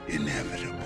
inevitable.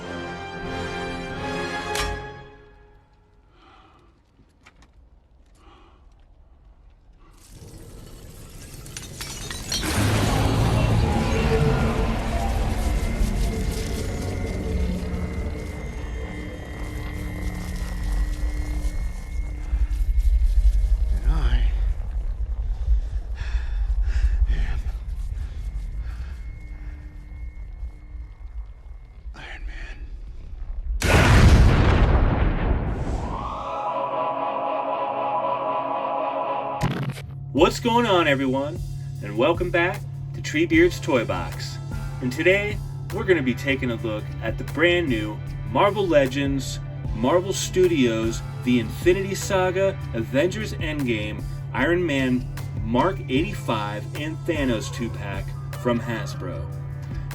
What's going on, everyone, and welcome back to Treebeard's Toy Box. And today we're going to be taking a look at the brand new Marvel Legends, Marvel Studios, The Infinity Saga, Avengers Endgame, Iron Man Mark 85, and Thanos 2-pack from Hasbro.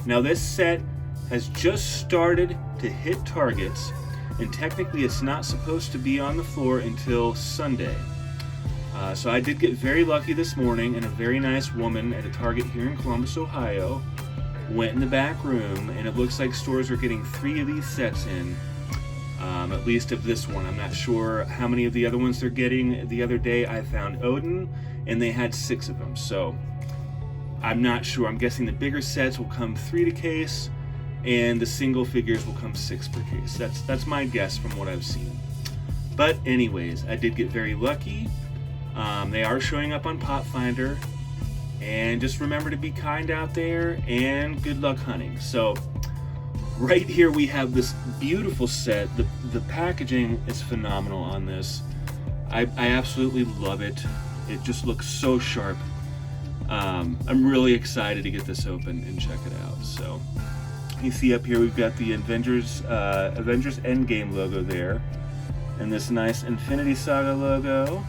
Now this set has just started to hit targets, and technically it's not supposed to be on the floor until Sunday. So I did get very lucky this morning, and a very nice woman at a Target here in Columbus, Ohio, went in the back room, and it looks like stores are getting 3 of these sets in, at least of this one. I'm not sure how many of the other ones they're getting. The other day I found Odin, and they had 6 of them, so I'm not sure. I'm guessing the bigger sets will come 3 to case, and the single figures will come 6 per case. That's my guess from what I've seen. But anyways, I did get very lucky. They are showing up on Pop Finder, and just remember to be kind out there and good luck hunting. So right here we have this beautiful set. The packaging is phenomenal on this. I absolutely love it. It just looks so sharp. I'm really excited to get this open and check it out. So you see up here we've got the Avengers Endgame logo there, and this nice Infinity Saga logo.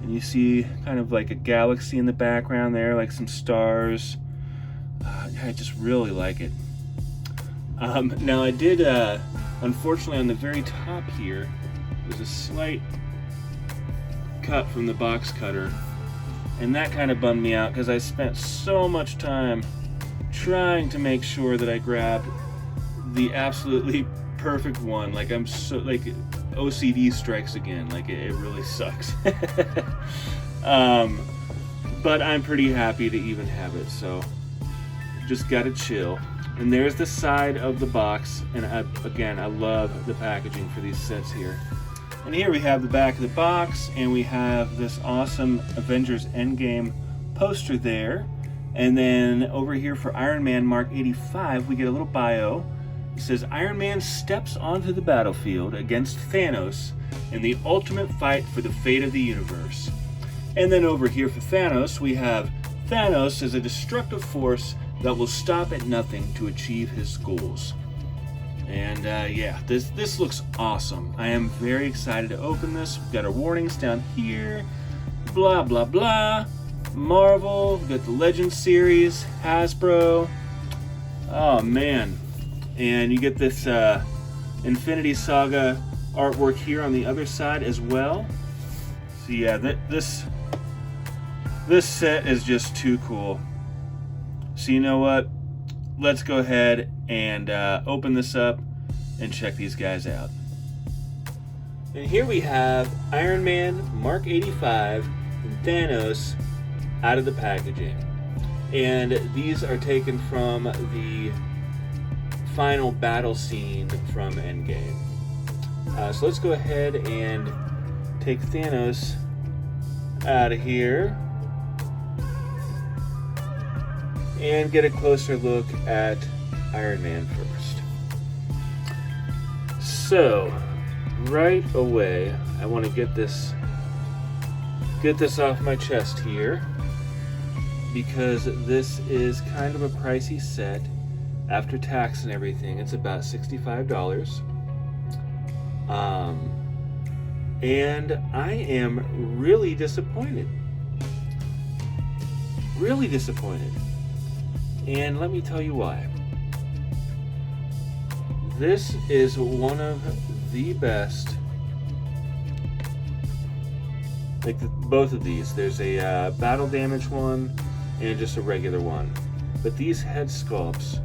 And you see kind of like a galaxy in the background there, like some stars. I just really like it. Now I did, unfortunately on the very top here, there's a slight cut from the box cutter. And that kind of bummed me out because I spent so much time trying to make sure that I grabbed the absolutely perfect one. Like I'm so, like, OCD strikes again. Like it really sucks. But I'm pretty happy to even have it, so just gotta chill. And there's the side of the box, and I love the packaging for these sets here. And here we have the back of the box, and we have this awesome Avengers Endgame poster there. And then over here for Iron Man Mark 85, we get a little bio. It says, Iron Man steps onto the battlefield against Thanos in the ultimate fight for the fate of the universe. And then over here for Thanos, we have Thanos as a destructive force that will stop at nothing to achieve his goals. And yeah, this looks awesome. I am very excited to open this. We've got our warnings down here. Blah, blah, blah. Marvel, we've got the Legends series, Hasbro. Oh, man. And you get this Infinity Saga artwork here on the other side as well. So yeah, this set is just too cool. So you know what? Let's go ahead and open this up and check these guys out. And here we have Iron Man Mark 85 and Thanos out of the packaging. And these are taken from the final battle scene from Endgame. So let's go ahead and take Thanos out of here and get a closer look at Iron Man first. So right away, I want to get this off my chest here, because this is kind of a pricey set. After tax and everything, it's about $65. And I am really disappointed. Really disappointed. And let me tell you why. This is one of the best, like both of these. There's a battle damage one and just a regular one. But these head sculpts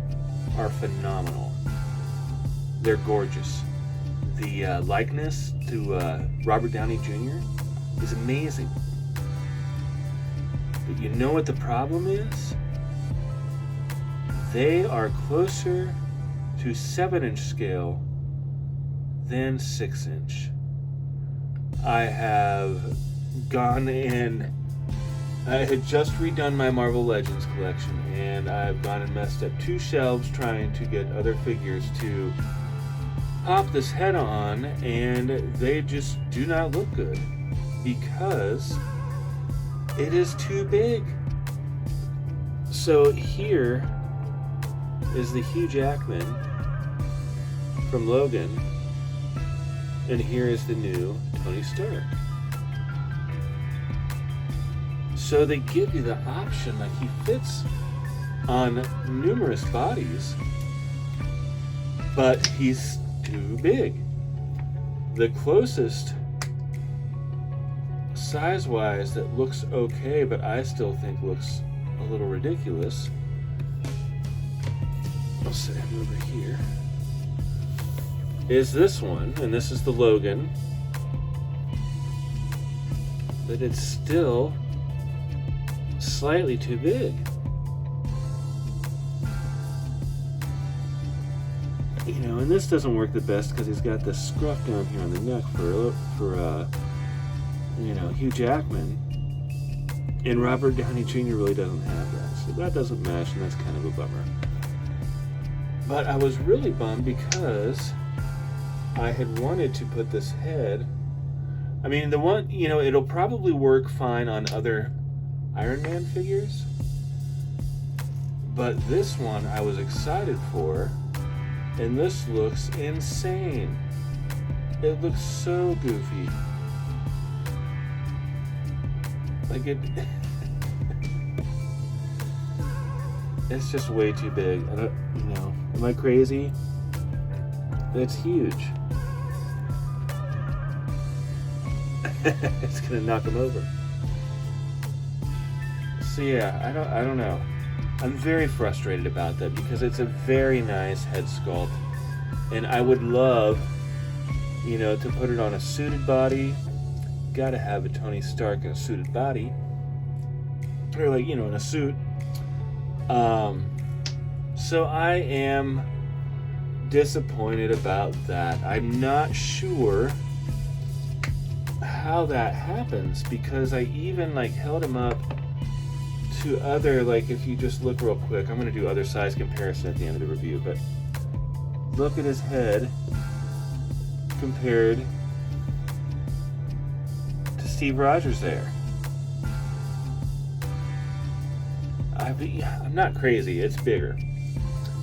are phenomenal. They're gorgeous. The likeness to Robert Downey Jr. is amazing. But you know what the problem is? They are closer to 7-inch scale than 6-inch. I have gone in. I had just redone my Marvel Legends collection, and I've gone and messed up 2 shelves trying to get other figures to pop this head on, and they just do not look good because it is too big. So here is the Hugh Jackman from Logan, and here is the new Tony Stark. So they give you the option, like he fits on numerous bodies, but he's too big. The closest size-wise that looks okay, but I still think looks a little ridiculous. I'll set him over here. Is this one, and this is the Logan, but it's still slightly too big. You know, and this doesn't work the best because he's got this scruff down here on the neck for you know, Hugh Jackman, and Robert Downey Jr. really doesn't have that, so that doesn't mesh, and that's kind of a bummer. But I was really bummed because I had wanted to put this head. I mean, the one, you know, it'll probably work fine on other Iron Man figures, but this one I was excited for, and this looks insane. It looks so goofy. Like it it's just way too big. I don't, you know, am I crazy? It's huge. It's gonna knock him over. So yeah, I don't know. I'm very frustrated about that because it's a very nice head sculpt, and I would love, you know, to put it on a suited body. Gotta have a Tony Stark in a suited body, or like, you know, in a suit. So I am disappointed about that. I'm not sure how that happens because I even like held him up to other, like if you just look real quick, I'm going to do other size comparison at the end of the review, but look at his head compared to Steve Rogers there. I'm not crazy, it's bigger.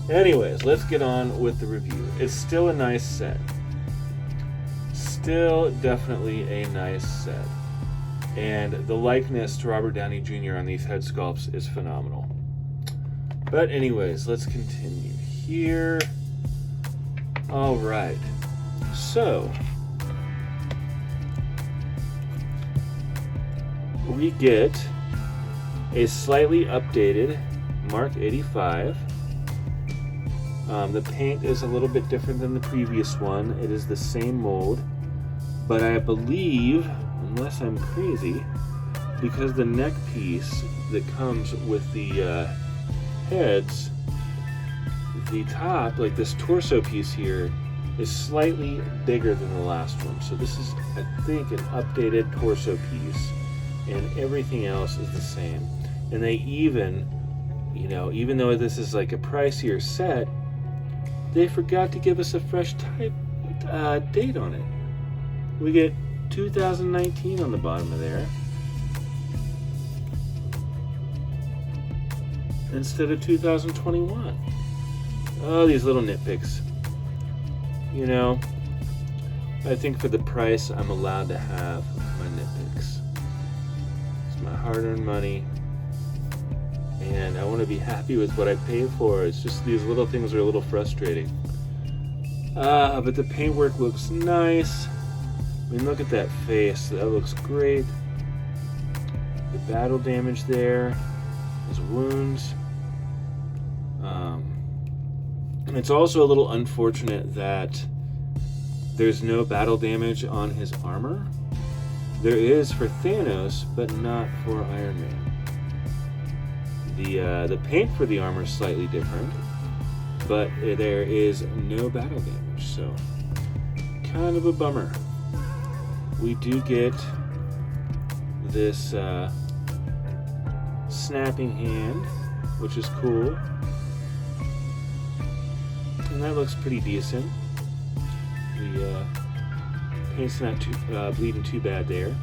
Anyways, let's get on with the review. It's still a nice set. Still definitely a nice set. And the likeness to Robert Downey Jr. on these head sculpts is phenomenal. But anyways, let's continue here. All right. So, we get a slightly updated Mark 85. The paint is a little bit different than the previous one. It is the same mold, but I believe, unless I'm crazy, because the neck piece that comes with the heads, the top, like this torso piece here, is slightly bigger than the last one. So this is, I think, an updated torso piece, and everything else is the same. And they even, you know, even though this is like a pricier set, they forgot to give us a fresh type date on it. We get 2019 on the bottom of there instead of 2021. Oh, these little nitpicks. You know, I think for the price, I'm allowed to have my nitpicks. It's my hard-earned money, and I want to be happy with what I paid for. It's just these little things are a little frustrating. But the paintwork looks nice. I mean, look at that face. That looks great. The battle damage there. His wounds. It's also a little unfortunate that there's no battle damage on his armor. There is for Thanos, but not for Iron Man. The paint for the armor is slightly different, but there is no battle damage, so kind of a bummer. We do get this snapping hand, which is cool, and that looks pretty decent. The paint's not too bleeding too bad there,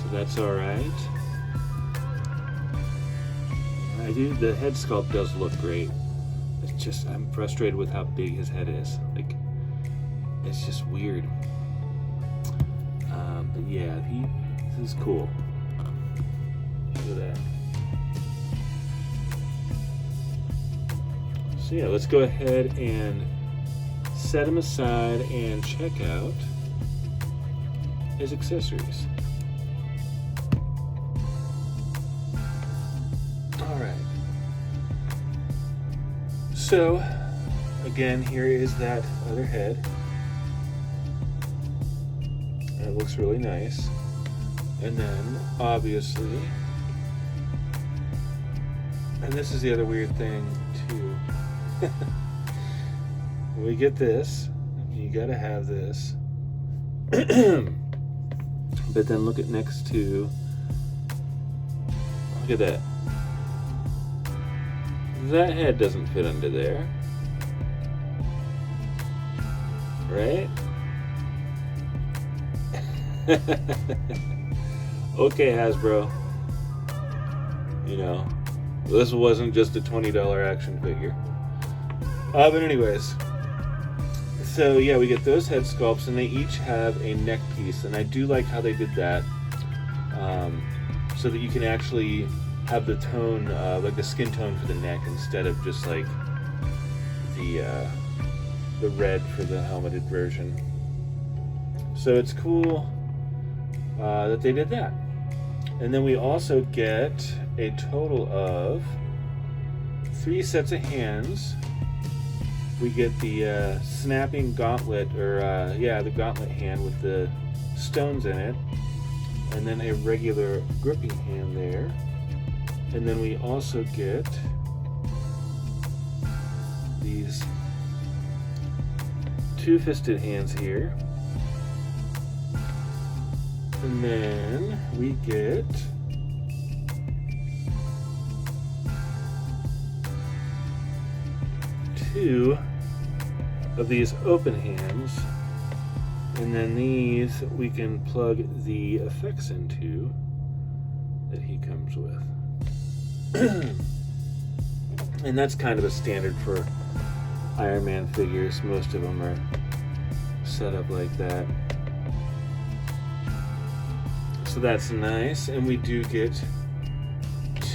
so that's all right. The head sculpt does look great. It's just, I'm frustrated with how big his head is. Like, it's just weird. But yeah, this is cool. Look at that. So yeah, let's go ahead and set him aside and check out his accessories. Alright. So, again, here is that other head. It looks really nice. And then, obviously, and this is the other weird thing, too. We get this. You gotta have this. But then look at next to. Look at that. That head doesn't fit under there. Right? Okay, Hasbro. You know, this wasn't just a $20 action figure. But anyways. So yeah, we get those head sculpts, and they each have a neck piece, and I do like how they did that, so that you can actually have the tone, like the skin tone for the neck, instead of just like the red for the helmeted version. So it's cool that they did that. And then we also get a total of 3 sets of hands. We get the snapping gauntlet, or the gauntlet hand with the stones in it, and then a regular gripping hand there. And then we also get these 2-fisted hands here. And then we get two of these open hands, and then these we can plug the effects into that he comes with. And that's kind of a standard for Iron Man figures. Most of them are set up like that. So that's nice, and we do get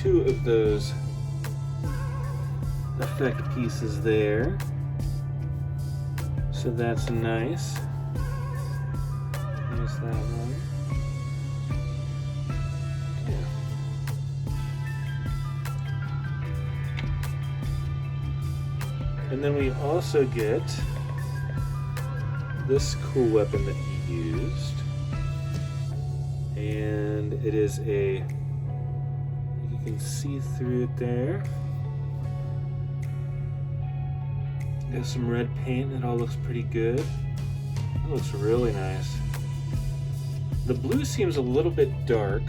2 of those effect pieces there. So that's nice. There's that one. Yeah. And then we also get this cool weapon that he used. And it is you can see through it there. Got some red paint, it all looks pretty good. It looks really nice. The blue seems a little bit dark.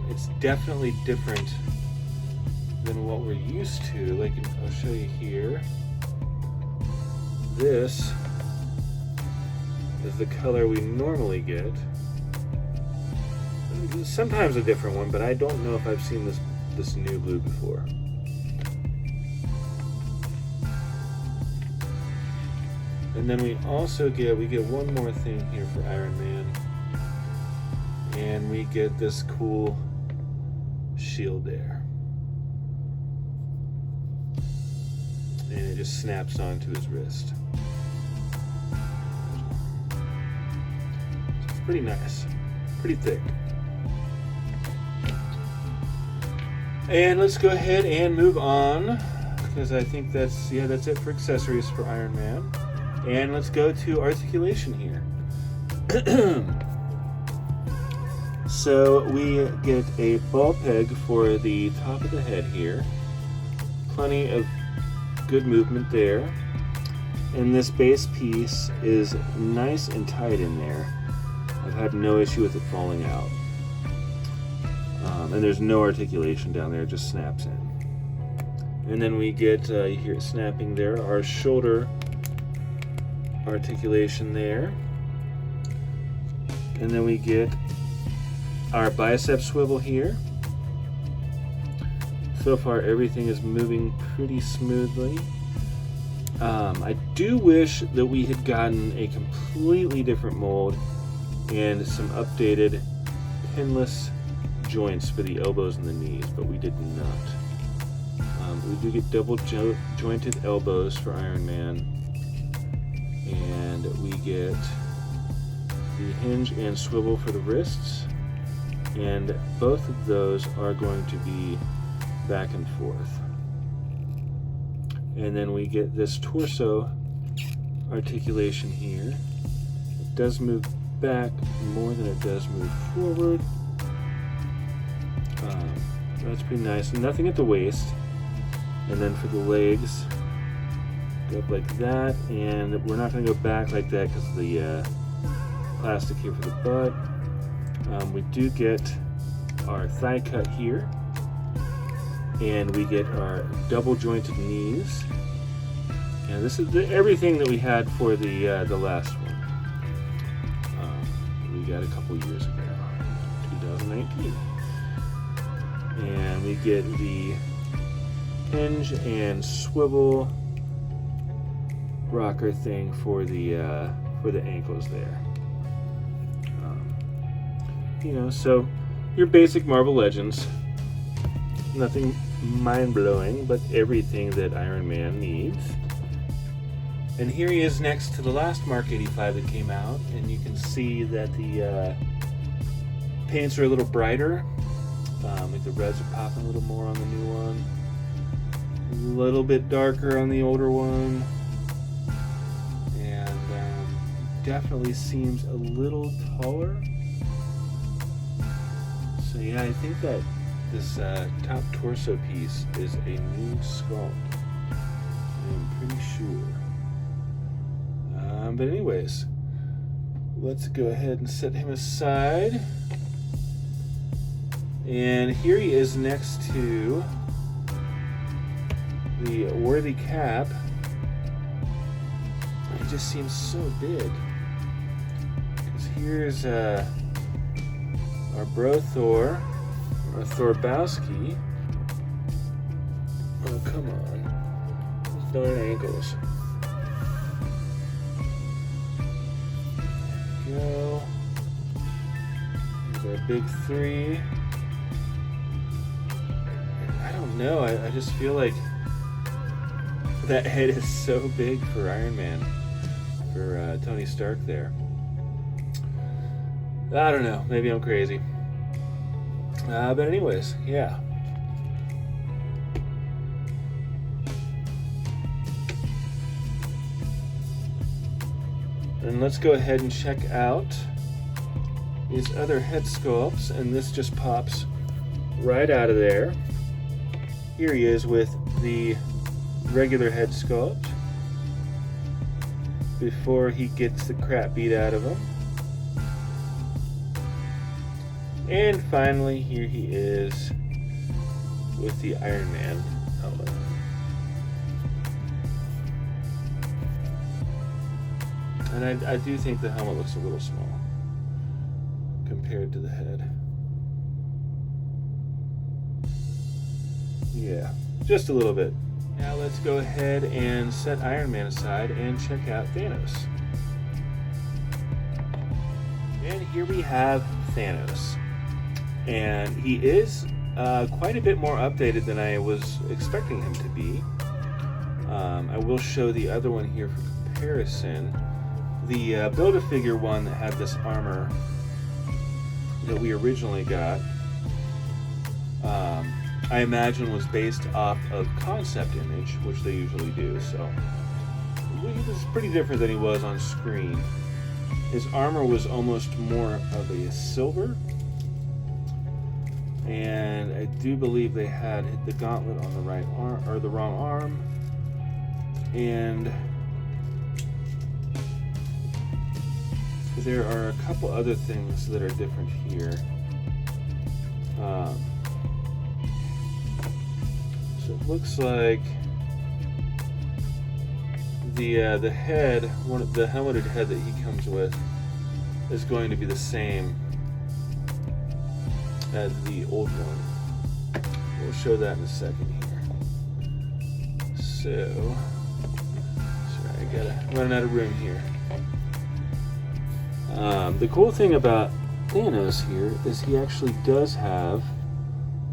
It's definitely different than what we're used to. Like, I'll show you here. This is the color we normally get. Sometimes a different one, but I don't know if I've seen this new blue before. And then we also get one more thing here for Iron Man, and we get this cool shield there, and it just snaps onto his wrist. It's pretty nice, pretty thick. And let's go ahead and move on to because I think that's it for accessories for Iron Man. And let's go to articulation here. So we get a ball peg for the top of the head here. Plenty of good movement there. And this base piece is nice and tight in there. I've had no issue with it falling out. And there's no articulation down there, it just snaps in. And then we get, you hear it snapping there, our shoulder articulation there. And then we get our bicep swivel here. So far everything is moving pretty smoothly. I do wish that we had gotten a completely different mold and some updated pinless joints for the elbows and the knees, but we did not. We do get double jointed elbows for Iron Man, and we get the hinge and swivel for the wrists, and both of those are going to be back and forth. And then we get this torso articulation here. It does move back more than it does move forward. That's pretty nice. Nothing at the waist. And then for the legs, go up like that. And we're not going to go back like that because of the plastic here for the butt. We do get our thigh cut here. And we get our double jointed knees. And this is everything that we had for the last one. We got a couple years ago, 2019. And we get the hinge and swivel rocker thing for the ankles there. So your basic Marvel Legends. Nothing mind-blowing, but everything that Iron Man needs. And here he is next to the last Mark 85 that came out, and you can see that the paints are a little brighter. Like the reds are popping a little more on the new one. A little bit darker on the older one. And definitely seems a little taller. So yeah, I think that this top torso piece is a new sculpt. I'm pretty sure. But anyways, let's go ahead and set him aside. And here he is next to the Worthy Cap. He just seems so big. Because here's our bro Thor. Or Thorbowski. Oh, come on. Those darn ankles. There we go. Here's our big three. I don't know, I just feel like that head is so big for Iron Man. For Tony Stark there. I don't know, maybe I'm crazy. But anyways, yeah. And let's go ahead and check out these other head sculpts, and this just pops right out of there. Here he is with the regular head sculpt before he gets the crap beat out of him. And finally, here he is with the Iron Man helmet. And I do think the helmet looks a little small compared to the head. Yeah, just a little bit. Now let's go ahead and set Iron Man aside and check out Thanos. And here we have Thanos. And he is quite a bit more updated than I was expecting him to be. I will show the other one here for comparison. The Build-A-Figure one that had this armor that we originally got I imagine was based off of concept image, which they usually do. So he was pretty different than he was on screen. His armor was almost more of a silver, and I do believe they had hit the gauntlet on the right arm, or the wrong arm, and there are a couple other things that are different here. So it looks like the head, one of the helmeted head that he comes with, is going to be the same as the old one. We'll show that in a second here. So, sorry, I gotta run out of room here. The cool thing about Thanos here is he actually does have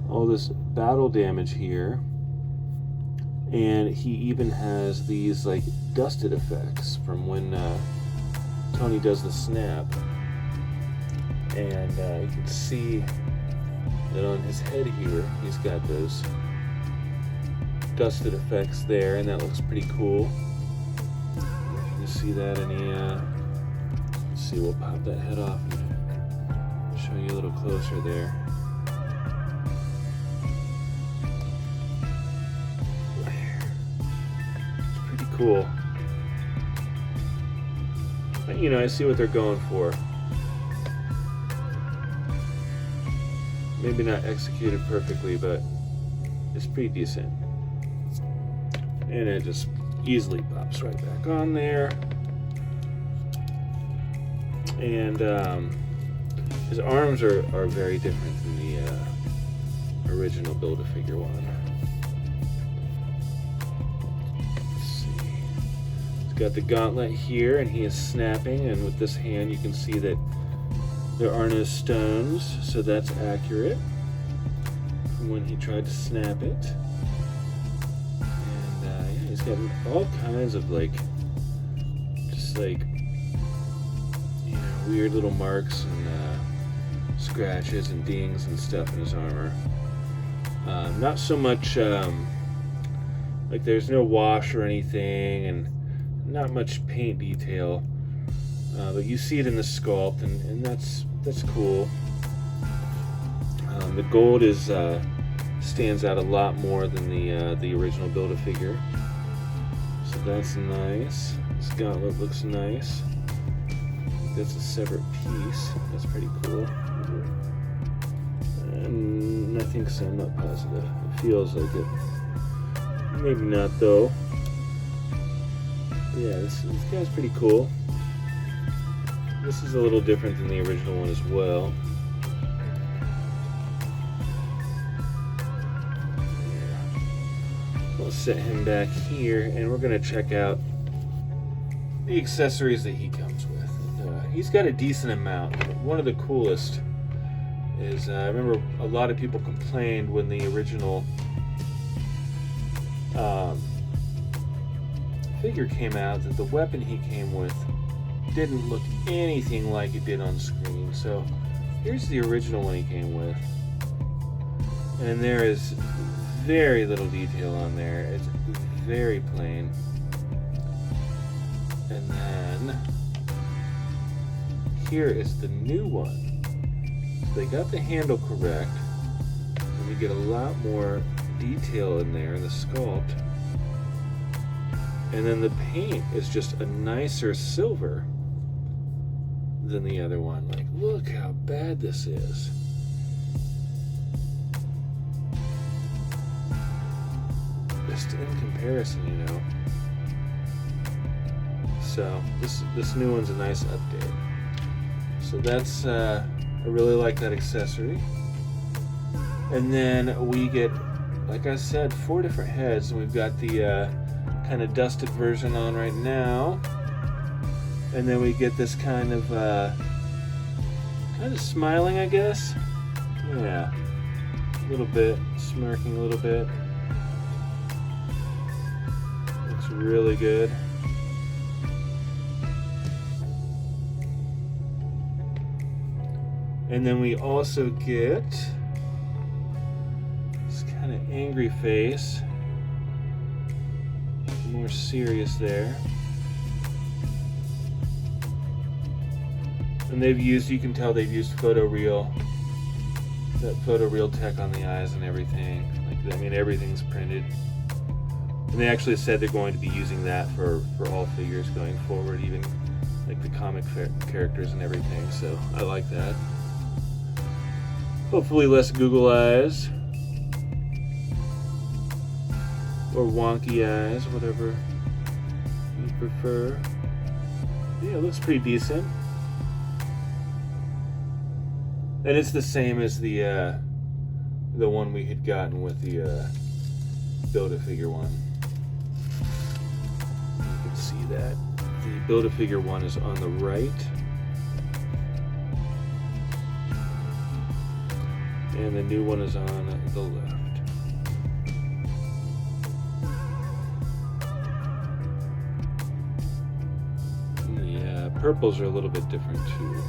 all this battle damage here, and he even has these like dusted effects from when Tony does the snap, and you can see that on his head here he's got those dusted effects there, and that looks pretty cool. You can see that in the let's see, we'll pop that head off and show you a little closer there. It's pretty cool. But, you know, I see what they're going for. Maybe not executed perfectly, but it's pretty decent. And it just easily pops right back on there. And his arms are very different than the original Build-A-Figure one. Let's see. He's got the gauntlet here, and he is snapping, and with this hand you can see that there are no stones, so that's accurate from when he tried to snap it. And yeah, he's got all kinds of like, just like, weird little marks and scratches and dings and stuff in his armor. Not so much like there's no wash or anything, and not much paint detail, but you see it in the sculpt, and that's cool. The gold is stands out a lot more than the original Build-A-Figure, so that's nice. This gauntlet looks nice. That's a separate piece. That's pretty cool. And I think so, I'm not positive. It feels like it. Maybe not though. But yeah, this guy's pretty cool. This is a little different than the original one as well. Yeah. We'll set him back here, and we're gonna check out the accessories that he comes with. He's got a decent amount. One of the coolest is, I remember a lot of people complained when the original figure came out that the weapon he came with didn't look anything like it did on screen. So here's the original one he came with, and there is very little detail on there. It's very plain. And then here is the new one. So they got the handle correct, and we get a lot more detail in there in the sculpt. And then the paint is just a nicer silver than the other one. Like, look how bad this is. Just in comparison, you know. So this new one's a nice update. So that's I really like that accessory. And then we get, like I said, 4 different heads, and we've got the kind of dusted version on right now. And then we get this kind of smiling, I guess. Yeah, a little bit, smirking a little bit. Looks really good. And then we also get this angry face. More serious there. And they've used, you can tell they've used photoreal, that photoreal tech on the eyes and everything. Like, I mean, everything's printed. And they actually said they're going to be using that for all figures going forward, even like the comic characters and everything. So I like that. Hopefully less Google eyes. Or wonky eyes, whatever you prefer. Yeah, it looks pretty decent. And it's the same as the one we had gotten with the Build-A-Figure one. You can see that. The Build-A-Figure one is on the right. And the new one is on the left. Yeah, purples are a little bit different too.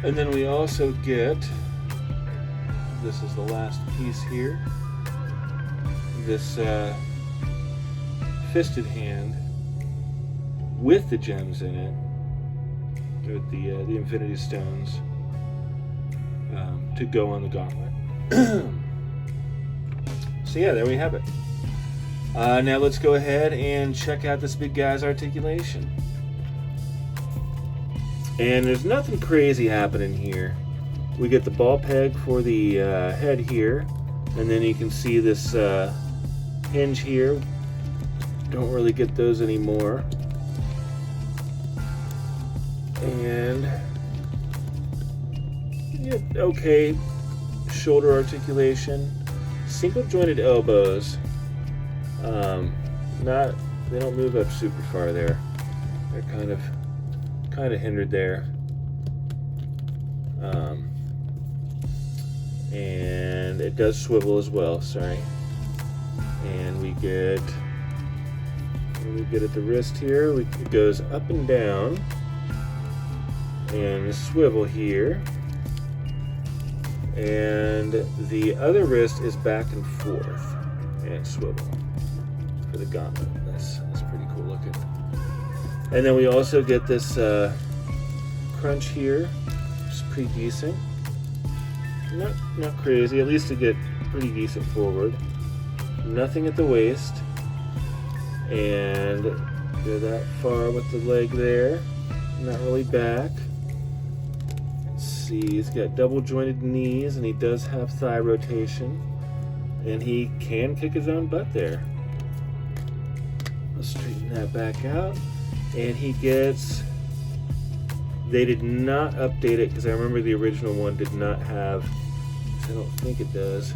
And then we also get, this is the last piece here, this fisted hand with the gems in it, with the Infinity Stones, to go on the gauntlet. So yeah, there we have it. Now let's go ahead and check out this big guy's articulation. And there's nothing crazy happening here. We get the ball peg for the head here, and then you can see this hinge here. Don't really get those anymore. And yeah, okay, shoulder articulation, single jointed elbows. They don't move up super far there. They're kind of hindered there. And it does swivel as well, sorry. And we get at the wrist here, it goes up and down. And the swivel here. And the other wrist is back and forth. And swivel for the gauntlet. That's pretty cool looking. And then we also get this crunch here, which is pretty decent. Not crazy, at least to get pretty decent forward. Nothing at the waist. And go that far with the leg there. Not really back. Let's see, he's got double jointed knees and he does have thigh rotation. And he can kick his own butt there. Let's straighten that back out. And he gets, they did not update it because I remember the original one did not have, I don't think it does.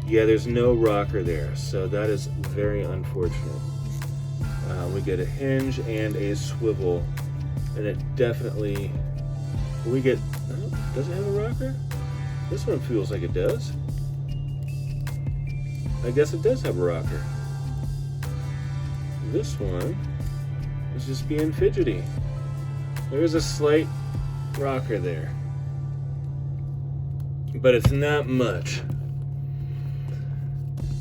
Yeah, there's no rocker there, so that is very unfortunate. We get a hinge and a swivel, and it definitely, we get, does it have a rocker? This one feels like it does. I guess it does have a rocker. This one is just being fidgety. There's a slight rocker there, but it's not much.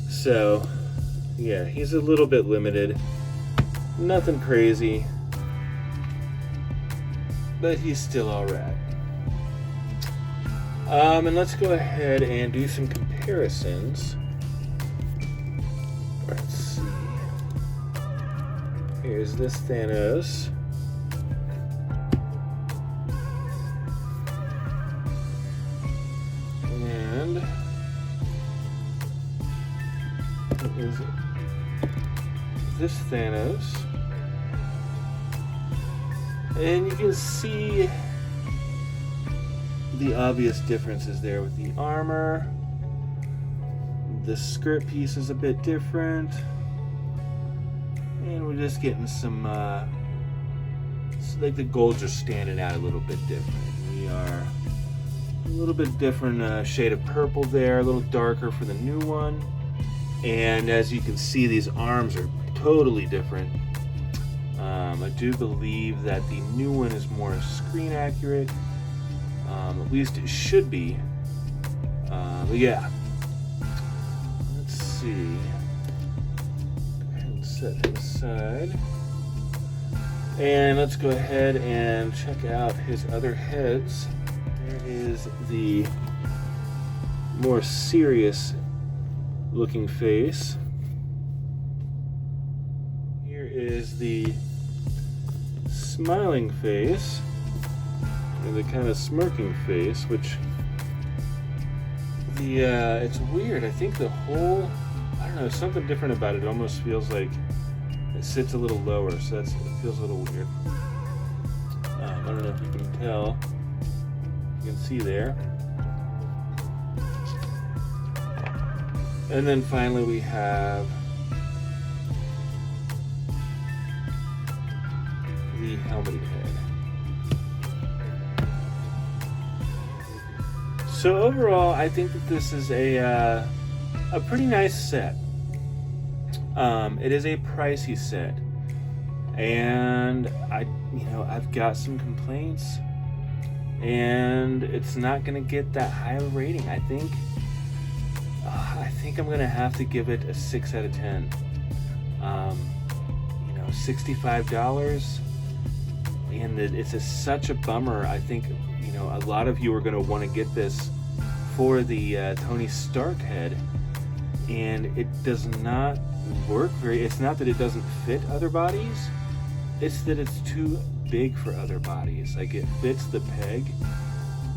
So yeah, he's a little bit limited. Nothing crazy, but he's still alright. And let's go ahead and do some comparisons. Let's see. Here's this Thanos. And what is it? This Thanos. And you can see the obvious differences there with the armor. The skirt piece is a bit different. And we're just getting some, like the golds are standing out a little bit different. We are a little bit different shade of purple there, a little darker for the new one. And as you can see, these arms are totally different. I do believe that the new one is more screen accurate. At least it should be. But yeah. Let's see. Go ahead and set him aside. And let's go ahead and check out his other heads. There is the more serious looking face. Here is the smiling face, and the kind of smirking face, which it's weird. I think the whole, I don't know, something different about it. It almost feels like it sits a little lower, so it feels a little weird. I don't know if you can tell. You can see there. And then finally we have the helmeted head. So overall, I think that this is a pretty nice set. It is a pricey set, and I've got some complaints, and it's not gonna get that high of a rating. I think I'm gonna have to give it a 6 out of 10. $65, and it's such a bummer. I think a lot of you are gonna want to get this for the Tony Stark head, and it does not work it's not that it doesn't fit other bodies, it's that it's too big for other bodies. Like, it fits the peg,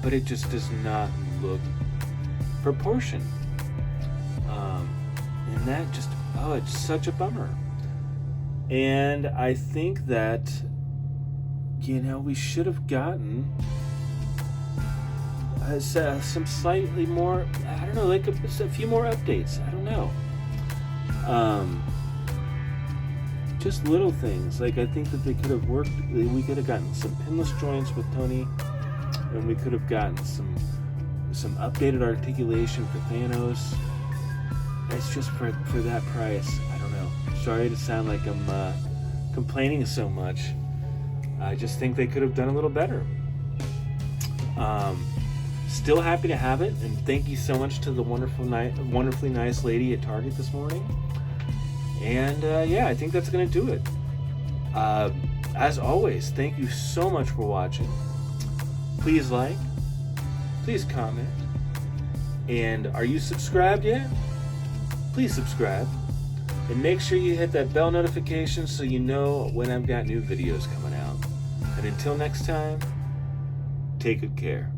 but it just does not look proportioned. And that just, it's such a bummer. And I think that we should have gotten some slightly more, I don't know, like a few more updates. I don't know. Just little things. Like, I think that they could have worked, we could have gotten some pinless joints with Tony, and we could have gotten some updated articulation for Thanos. It's just for that price. I don't know. Sorry to sound like I'm complaining so much. I just think they could have done a little better. Still happy to have it, and thank you so much to the wonderfully nice lady at Target this morning. And I think that's going to do it. As always, thank you so much for watching. Please like, please comment, and are you subscribed yet? Please subscribe, and make sure you hit that bell notification so you know when I've got new videos coming out. And until next time, take good care.